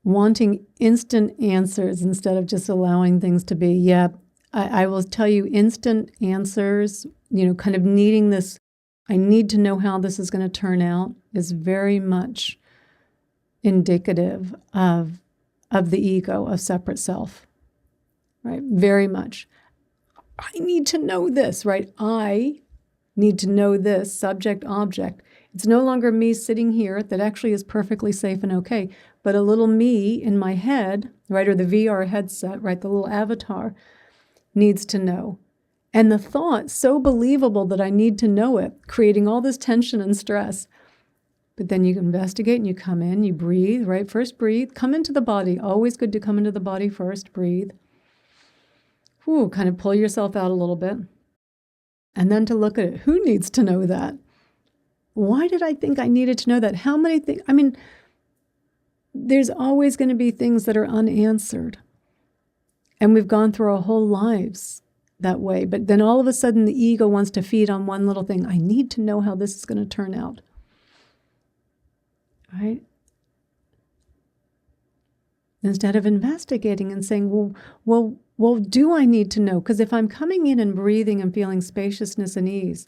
wanting instant answers instead of just allowing things to be. Yeah, I will tell you, instant answers, kind of needing this, I need to know how this is going to turn out, is very much indicative of the ego, of separate self, right? Very much. I need to know this, right? I need to know this, subject, object. It's no longer me sitting here that actually is perfectly safe and okay, but a little me in my head, right, or the VR headset, right, the little avatar needs to know. And the thought, so believable that I need to know it, creating all this tension and stress. But then you investigate and you come in, you breathe, right? First breathe, come into the body. Always good to come into the body first, breathe. Whew, kind of pull yourself out a little bit. And then to look at it. Who needs to know that? Why did I think I needed to know that? How many things? I mean, there's always going to be things that are unanswered. And we've gone through our whole lives that way. But then all of a sudden the ego wants to feed on one little thing. I need to know how this is going to turn out. Right? Instead of investigating and saying, well, do I need to know? Because if I'm coming in and breathing and feeling spaciousness and ease,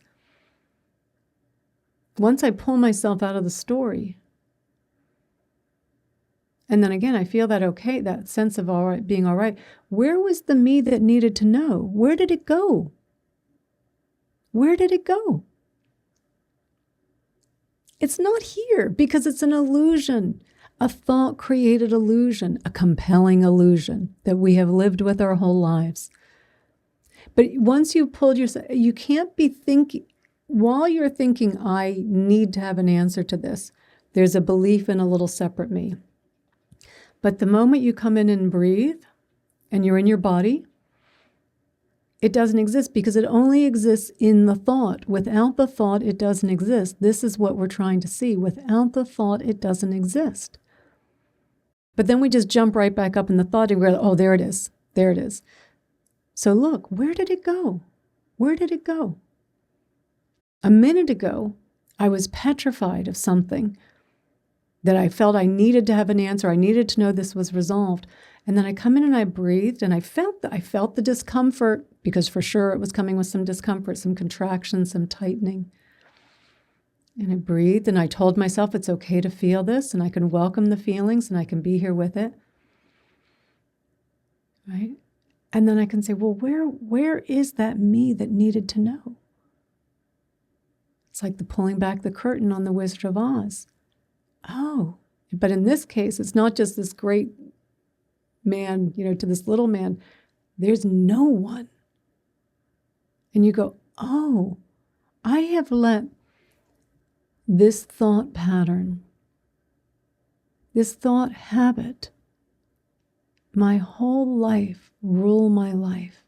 once I pull myself out of the story, and then again, I feel that okay, that sense of all right, being all right, where was the me that needed to know? Where did it go? Where did it go? It's not here because it's an illusion, a thought-created illusion, a compelling illusion that we have lived with our whole lives. But once you've pulled yourself, you can't be thinking, while you're thinking, I need to have an answer to this, there's a belief in a little separate me. But the moment you come in and breathe, and you're in your body, it doesn't exist because it only exists in the thought. Without the thought, it doesn't exist. This is what we're trying to see. Without the thought, it doesn't exist. But then we just jump right back up in the thought and go, oh, there it is. There it is. So look, where did it go? Where did it go? A minute ago, I was petrified of something that I felt I needed to have an answer. I needed to know this was resolved. And then I come in and I breathed and I felt the discomfort, because for sure it was coming with some discomfort, some contraction, some tightening. And I breathed and I told myself it's okay to feel this and I can welcome the feelings and I can be here with it. Right? And then I can say, well, where is that me that needed to know? It's like the pulling back the curtain on the Wizard of Oz. Oh, but in this case, it's not just this great man, to this little man. There's no one. And you go, oh, I have let this thought pattern, this thought habit, my whole life rule my life.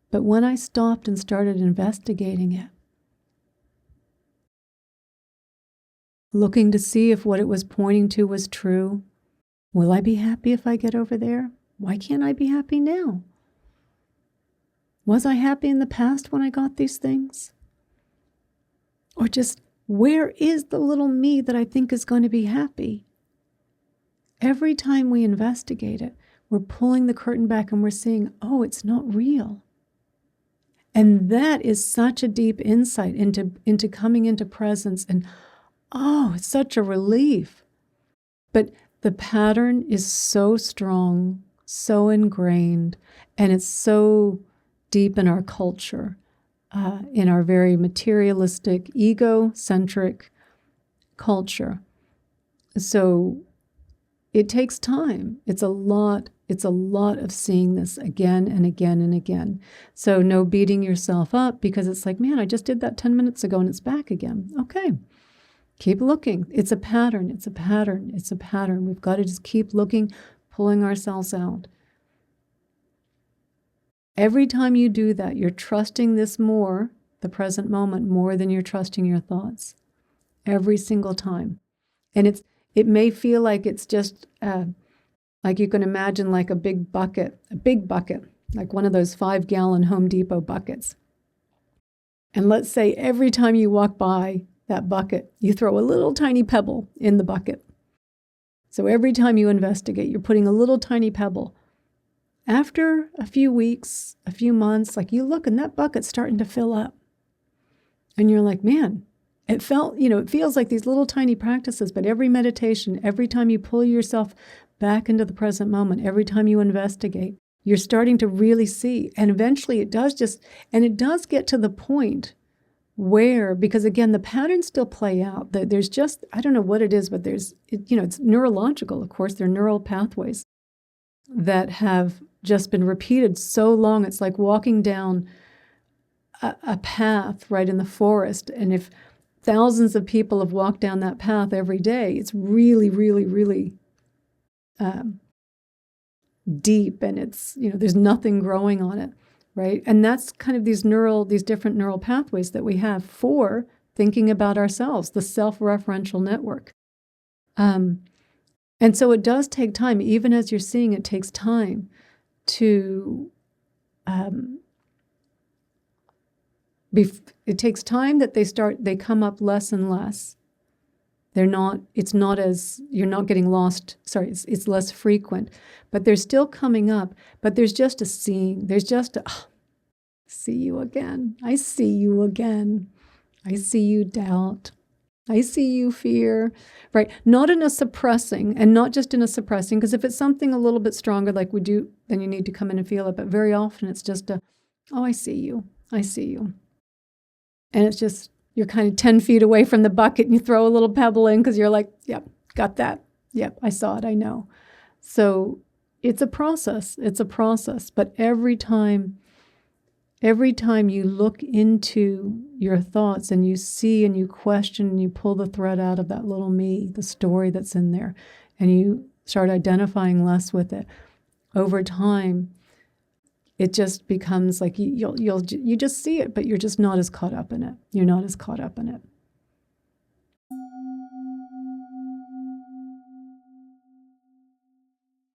But when I stopped and started investigating it, looking to see if what it was pointing to was true, will I be happy if I get over there? Why can't I be happy now? Was I happy in the past when I got these things? Or just, where is the little me that I think is going to be happy? Every time we investigate it, we're pulling the curtain back and we're seeing, oh, it's not real. And that is such a deep insight into coming into presence. And oh, it's such a relief. But the pattern is so strong, so ingrained, and it's so deep in our culture, in our very materialistic, egocentric culture. So it takes time. It's a lot of seeing this again and again and again. So no beating yourself up because it's like, man, I just did that 10 minutes ago and it's back again. Okay. Keep looking. It's a pattern. It's a pattern. It's a pattern. We've got to just keep looking, pulling ourselves out. Every time you do that, you're trusting this more, the present moment, more than you're trusting your thoughts. Every single time. And it may feel like it's just, like you can imagine like a big bucket, like one of those 5-gallon Home Depot buckets. And let's say every time you walk by that bucket, you throw a little tiny pebble in the bucket. So every time you investigate, you're putting a little tiny pebble. After a few weeks, a few months, like you look and that bucket's starting to fill up. And you're like, man, it feels like these little tiny practices, but every meditation, every time you pull yourself back into the present moment, every time you investigate, you're starting to really see. And eventually it does get to the point where, because again, the patterns still play out. There's just, I don't know what it is, but it's neurological, of course. There are neural pathways that have just been repeated so long. It's like walking down a path right in the forest. And if thousands of people have walked down that path every day, it's really, really, really deep, and it's, there's nothing growing on it, right? And that's kind of these different neural pathways that we have for thinking about ourselves, the self-referential network. And so it does take time, even as you're seeing, it takes time to, it takes time that they come up less and less. You're not getting lost, it's less frequent, but they're still coming up, but there's just a seeing, see you again, I see you again, I see you doubt, I see you fear, right? Not in a suppressing, and not just in a suppressing, because if it's something a little bit stronger like we do, then you need to come in and feel it, but very often it's just I see you, I see you. And it's just, you're kind of 10 feet away from the bucket and you throw a little pebble in because you're like, yep, got that. Yep, I saw it, I know. So it's a process, but every time you look into your thoughts and you see and you question and you pull the thread out of that little me, the story that's in there, and you start identifying less with it, over time, it just becomes like you just see it, but you're just not as caught up in it. You're not as caught up in it.